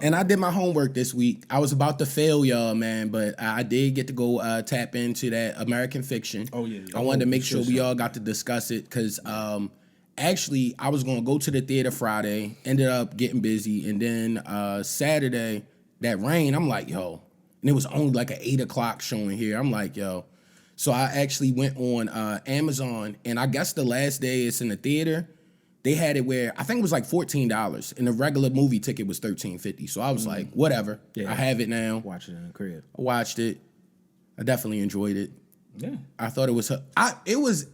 And I did my homework this week. I was about to fail y'all, man, but I did get to go tap into that American Fiction. Oh, yeah. I wanted to make sure we all got to discuss it because actually I was going to go to the theater Friday, ended up getting busy, and then Saturday, that rain, I'm like, yo, and it was only like an 8 o'clock showing here. I'm like, yo. So I actually went on Amazon, and I guess the last day it's in the theater, they had it where I think it was like $14, and the regular movie ticket was $13.50. So I was like, whatever. Yeah. I have it now. Watch it in the crib. I watched it. I definitely enjoyed it. Yeah, I thought it was.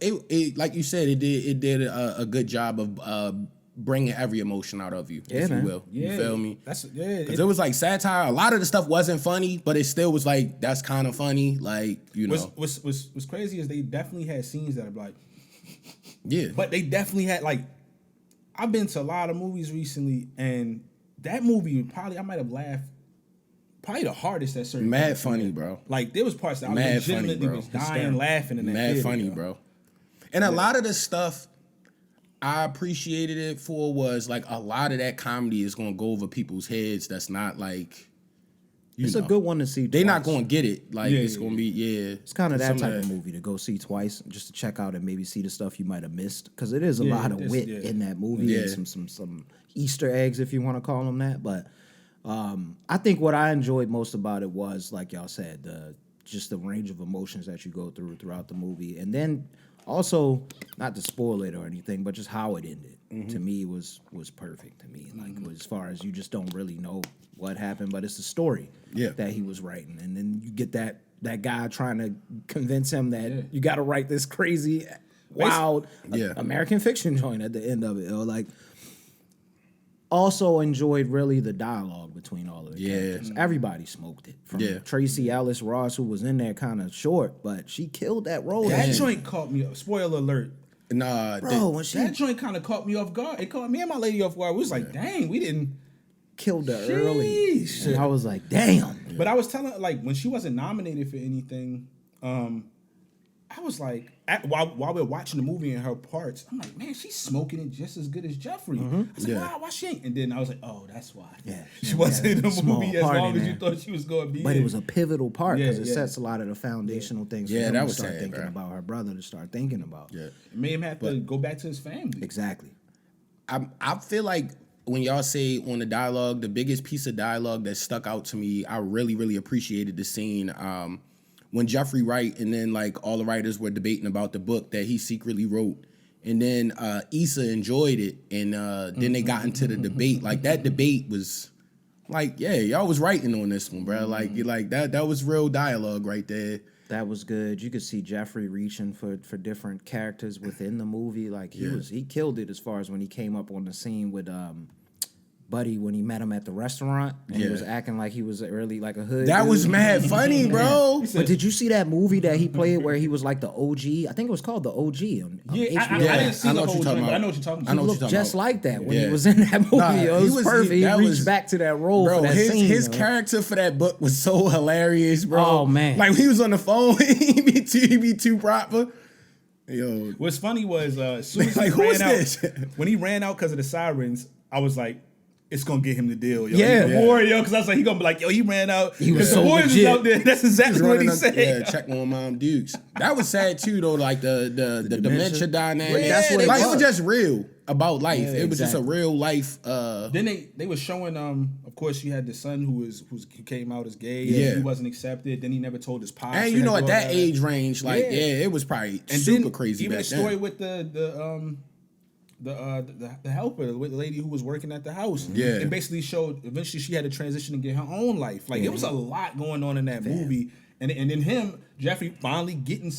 It like you said, it did a good job of bringing every emotion out of you, if you will. Yeah. You feel me? Because it was like satire. A lot of the stuff wasn't funny, but it still was like that's kind of funny. Like what's crazy is they definitely had scenes that are like, yeah, but they definitely had like. I've been to a lot of movies recently, and that movie I might have laughed probably the hardest at certain mad parts, funny, man. bro. Like there was parts that I legitimately was dying laughing in that mad theater, funny, bro. And a lot of the stuff I appreciated it for was like a lot of that comedy is gonna go over people's heads. That's not like it's a good one to see. They're not gonna get it. Like it's gonna be It's kind of that type of movie to go see twice, just to check out and maybe see the stuff you might have missed, because it is a lot of wit in that movie and some Easter eggs, if you want to call them that. But I think what I enjoyed most about it was, like y'all said, just the range of emotions that you go throughout the movie, and then also not to spoil it or anything, but just how it ended. To me was perfect. To me, like as far as you just don't really know what happened, but it's a story that he was writing, and then you get that guy trying to convince him that you got to write this crazy, wild American Fiction joint at the end of it. Or like, also enjoyed really the dialogue between all of the characters. Everybody smoked it. From Tracy Ellis Ross, who was in there kind of short, but she killed that role. That joint caught me up. Spoiler alert. Nah, bro, that joint kind of caught me off guard. It caught me and my lady off guard. We was like, dang, we didn't. Killed her early. And I was like, damn. But I was telling her, like, when she wasn't nominated for anything, I was like, while we're watching the movie in her parts, I'm like, man, she's smoking it just as good as Jeffrey. I was like, why she ain't? And then I was like, oh, that's why. Yeah, she wasn't in the movie as long as you thought she was going to be. But it was a pivotal part because it sets a lot of the foundational things for him that to was start sad, thinking about, her brother to start thinking about. Yeah. It made him have to go back to his family. Exactly. I feel like when y'all say on the dialogue, the biggest piece of dialogue that stuck out to me, I really, really appreciated the scene when Jeffrey Wright and then like all the writers were debating about the book that he secretly wrote. And then Issa enjoyed it, and then they got into the debate. Like that debate was like, y'all was writing on this one, bro. Like that was real dialogue right there. That was good. You could see Jeffrey reaching for different characters within the movie. Like he killed it as far as when he came up on the scene with Buddy when he met him at the restaurant and he was acting like he was early like a hood. That dude. was mad funny, bro. But did you see that movie that he played where he was like the OG? I think it was called the OG on HBO. I didn't see the whole thing, but I know what you're talking about. He looked just like that when he was in that movie. It was perfect. He reached back to that role for that scene. His character for that book was so hilarious, bro. Oh, man. Like when he was on the phone, he be too proper. Yo. What's funny was as soon as like, he ran out, this? when he ran out because of the sirens, I was like, it's gonna get him the deal, yo. Yeah. War, yo, because I was like, he gonna be like, yo, he ran out. He was the so boys was legit. out there. That's exactly what he said. Yeah, check on Mom Dukes. That was sad too, though. Like the dementia dynamic. Yeah, that's what it was just real about life. Yeah, it was just a real life. Then they were showing. Of course, she had the son who came out as gay. Yeah. He wasn't accepted. Then he never told his pops. And you know, at that age range, like it was probably super crazy. Even back the story then. with the helper, the lady who was working at the house. Yeah. It basically showed eventually she had to transition and get her own life. Like it was a lot going on in that movie. And then him, Jeffrey, finally getting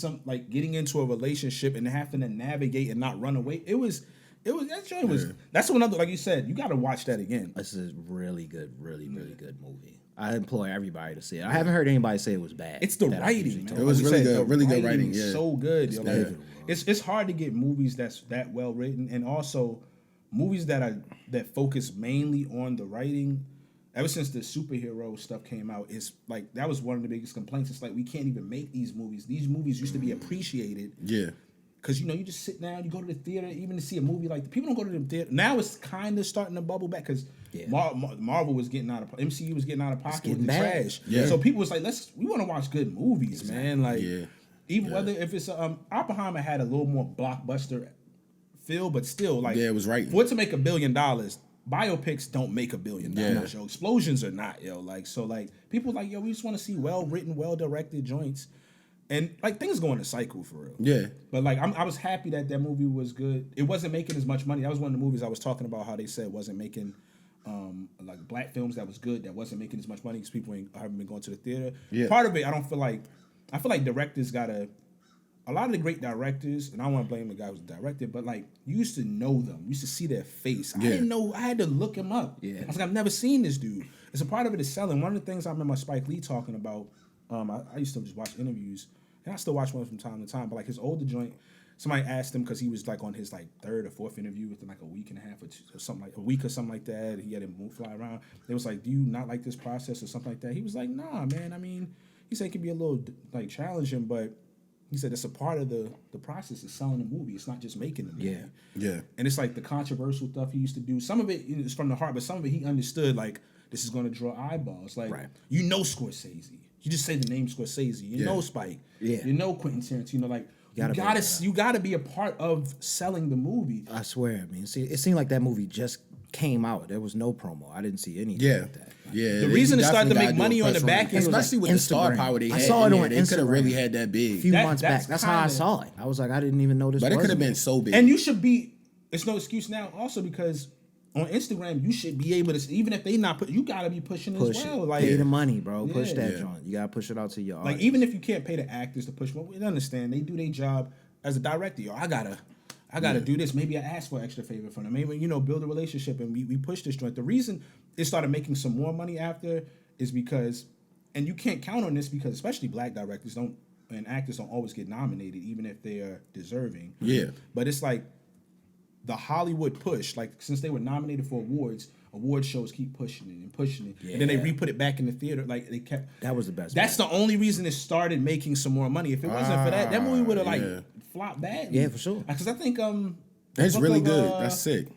into a relationship and having to navigate and not run away. It was that joint was that's another, like you said, you gotta watch that again. This is really good, really good movie. I implore everybody to see it. I haven't heard anybody say it was bad. It's the writing, man. It was Like really you said, good, the really good writing. is Yeah, so good. Yo. Like, Yeah. it's hard to get movies that's that well written, and also movies that focus mainly on the writing. Ever since the superhero stuff came out, it's like that was one of the biggest complaints. It's like we can't even make these movies. These movies used to be appreciated. Yeah. Because you just sit down, you go to the theater, even to see a movie like people don't go to the theater. Now it's kind of starting to bubble back because Marvel was getting out of MCU was getting out of pocket with the trash. Yeah. So people was like, we want to watch good movies, man. Like even whether if it's Oppenheimer had a little more blockbuster feel, but still like it was right for it to make $1 billion. Biopics don't make $1 billion, yo. Explosions are not, yo. Like so, like people like, yo, we just want to see well written, well directed joints. And like things go in a cycle for real. Yeah. But like I was happy that movie was good. It wasn't making as much money. That was one of the movies I was talking about how they said wasn't making like black films that was good that wasn't making as much money because people haven't been going to the theater. Yeah. Part of it I feel like directors gotta a lot of the great directors, and I don't want to blame the guy who's directed, but like you used to know them, you used to see their face. I didn't know. I had to look him up. Yeah. I was like, I've never seen this dude. It's a part of it is selling. One of the things I remember Spike Lee talking about. I used to just watch interviews. And I still watch one from time to time, but like his older joint, somebody asked him because he was like on his like third or fourth interview within like a week and a half or something like a week or something like that. He had him fly around. They was like, "Do you not like this process or something like that?" He was like, "Nah, man. I mean," he said it could be a little like challenging, but he said it's a part of the process of selling the movie. It's not just making the movie. Yeah. And it's like the controversial stuff he used to do. Some of it is from the heart, but some of it he understood like this is going to draw eyeballs. Like Scorsese. You just say the name Scorsese. You know Spike. Yeah. You know Quentin Tarantino. Like you gotta be a part of selling the movie. I swear. I mean, see, it seemed like that movie just came out. There was no promo. I didn't see anything like that. Yeah. The reason it started to make money on the back end, especially with the star power they had. I saw it on Instagram. They could have really had that big. A few months back. That's how I saw it. I was like, I didn't even know this. But it could have been so big. And you should be. It's no excuse now. Also because on Instagram, you should be able to, even if they not you gotta be pushing as well. Like pay the money, bro. Push that joint. You gotta push it out to your audience. Like even if you can't pay the actors to push, well, we understand they do their job as a director. Yo, I gotta do this. Maybe I ask for extra favor from them. Maybe build a relationship and we push this joint. The reason it started making some more money after is because, and you can't count on this because especially black directors and actors don't always get nominated even if they are deserving. Yeah, but it's like. The Hollywood push, like since they were nominated for awards, award shows keep pushing it and pushing it, and then they re-put it back in the theater. Like they kept. That was the best. That's the only reason it started making some more money. If it wasn't for that movie would have flopped bad. Yeah, for sure. Because I think that's really good. That's sick.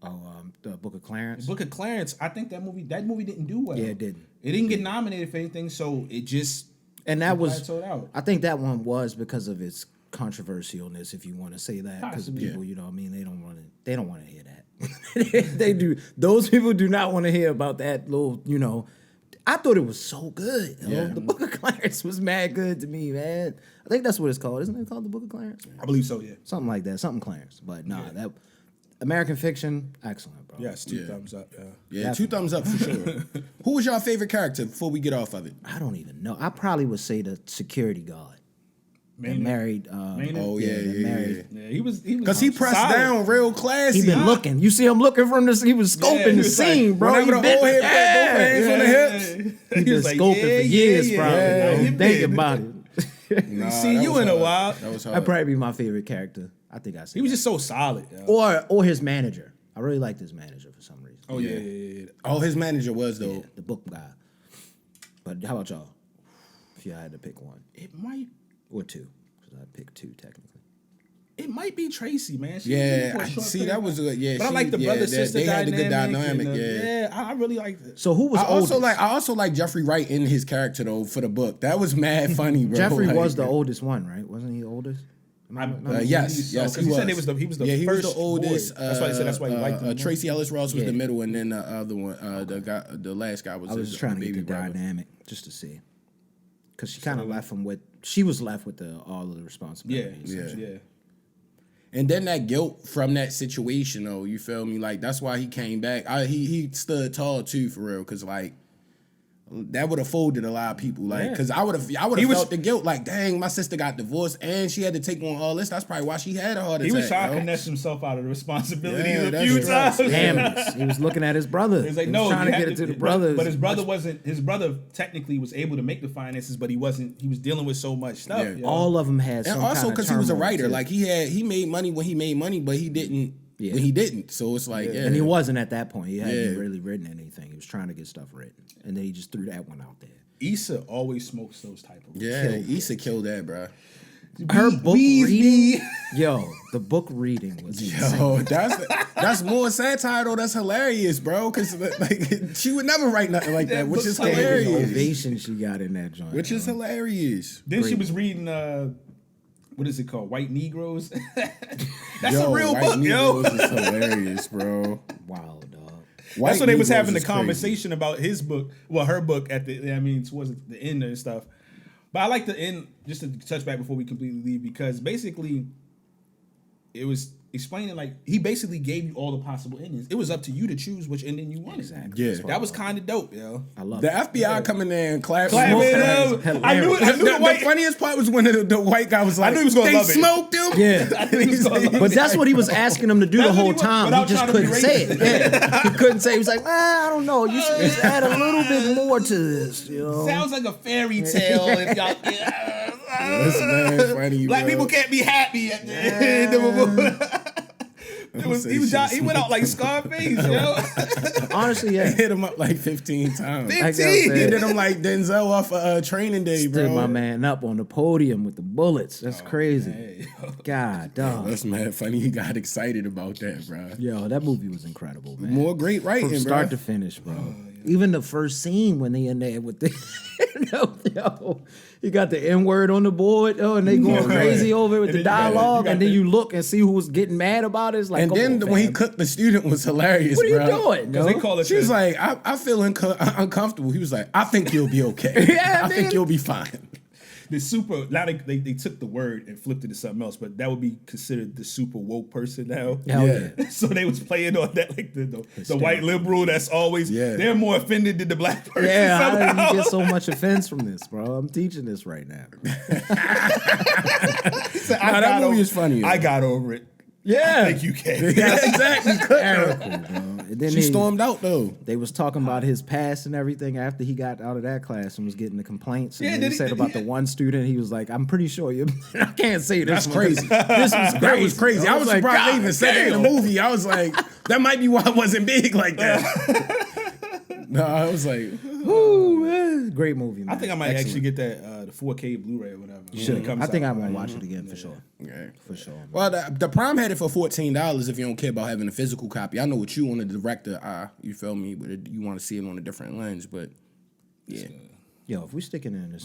The Book of Clarence. Book of Clarence. I think that movie didn't do well. Yeah, it didn't. It didn't get nominated for anything, so it just. And that was. Out. I think that one was because of its controversialness, if you want to say that, because people, they don't want to hear that. They do. Those people do not want to hear about that little, I thought it was so good. The Book of Clarence was mad good to me, man. I think that's what it's called. Isn't it called the Book of Clarence? I believe so, yeah. Something like that. Something Clarence. But that American Fiction, excellent, bro. Yes, 2 thumbs up. Yeah, 2 thumbs up for sure. Who was your favorite character before we get off of it? I don't even know. I probably would say the security guard. Married. Married. Yeah, he was because he pressed down real classy. He been looking. You see him looking from this. He was scoping the scene, bro. He been both hands on the hips. He been scoping for years, probably. Thinking about it. See you in a while. That'd probably be my favorite character. I think I see. He was just so solid. Yo. Or his manager. I really liked his manager for some reason. Oh yeah. Oh, his manager was though the book guy. But how about y'all? If y'all had to pick one, it might. Or 2, because I picked 2 technically. It might be Tracy, man. That was good. Yeah, but I like the brother sister. They had a good dynamic. I really liked it. So who was oldest? I also like Jeffrey Wright in his character though for the book. That was mad funny, bro. Jeffrey was the oldest one, right? Wasn't he the oldest? Yes, he was. He said he was the first. He was the oldest. That's why he said. That's why he liked him. Tracy Ellis Ross was the middle, and then the other one, the last guy was. I was just trying to get the dynamic just to see, because she kind of left him with. She was left with all of the responsibilities. Yeah. And then that guilt from that situation, though, you feel me? Like that's why he came back. He stood tall too, for real, because like. That would have folded a lot of people, like, because I would have felt the guilt, like, dang, my sister got divorced and she had to take on all this. That's probably why she had a heart attack. He was trying to finesse himself out of the responsibilities a few times. He was looking at his brother. He was like, trying to get it to the brothers. But his brother wasn't. His brother technically was able to make the finances, but he wasn't. He was dealing with so much stuff. Yeah. All of them had, and also because he was a writer, like he made money when he made money, but he didn't. Yeah. When he didn't, so it's like, and he wasn't at that point. He hadn't really written anything. He was trying to get stuff written, and then he just threw that one out there. Issa always smokes those type of. Yeah, Issa killed that, bro. Her book Weasley. reading, the book reading was insane. Yo, that's more satire though. That's hilarious, bro. Because like she would never write nothing like that, which is The hilarious. ovation she got in that joint. Which is hilarious. Then she was reading what is it called? White Negroes. That's a real White book, yo. Negroes is hilarious, bro. Wow, dog. White That's what they was Negroes having the is crazy. conversation about his book. Well, her book towards the end and stuff. But I like the end, just to touch back before we completely leave, because basically it was explaining, like, he basically gave you all the possible endings. It was up to you to choose which ending you wanted. Exactly. Yeah. That was kind of dope, yo. I love The it. FBI coming there and clapping. I knew The funniest part was when the white guy was like, knew he was gonna they love it." smoked him. Yeah. I knew he was gonna love it. But that's what he was asking him to do the That's what whole he was- time. He without just trying to be couldn't say it. racist. Yeah. He couldn't say it. He was like, I don't know. You should just add a little bit more to this. You know? Sounds like a fairy tale. If y'all, That's mad funny, Black bro. people can't be happy at the end. He went out like Scarface, yo. Honestly, yeah. Hit him up like 15 times. Like I He said, did him like Denzel off Training Day, stood bro. my man up on the podium with the bullets. That's crazy. God, dog. That's mad funny. He got excited about that, bro. Yo, that movie was incredible, man. More great writing, From bro. start to finish, bro. Even the first scene when they in there with the yo, you got the N word on the board, and they going crazy over it with And the then you got- dialogue, you got and then the- you look and see who was getting mad about it. It's like, And come then on, when he fam. cooked the student was hilarious, What are you bro. doing? Because yo? they call it. She was the- like, I feel uncomfortable. He was like, I think you'll be okay. Yeah, I think nigga. you'll be fine. the super. Now they took the word and flipped it to something else, but that would be considered the super woke person now. Hell Yeah. yeah. So they was playing on that, like the white liberal that's always they're more offended than the black person. Yeah, how did somehow. you get so much offense from this, bro? I'm teaching this right now. He said, Nah, that movie is funny, I yo. got over it. Yeah, I think you can. Yeah, exactly. Hysterical, bro. And then She stormed out though. They was talking about his past and everything after he got out of that class and was getting the complaints. And Yeah, then did he he- said did about he- the one student, he was like, "I'm pretty sure you." I can't say this. That's one, crazy. 'cause This was crazy. That was crazy. I was like, surprised they God even said that in the damn. movie. I was like, that might be why it wasn't big like that. No, I was like, Ooh, man. Great movie, man. I think I might actually get that the 4K Blu-ray or whatever. when it Should. comes I think out. I'm gonna watch it again for sure. okay. For sure. Man. Well, the Prime had it for $14 if you don't care about having a physical copy. I know what you want to direct the eye, you feel me, but you want to see it on a different lens. But yeah, Yo, if we sticking in this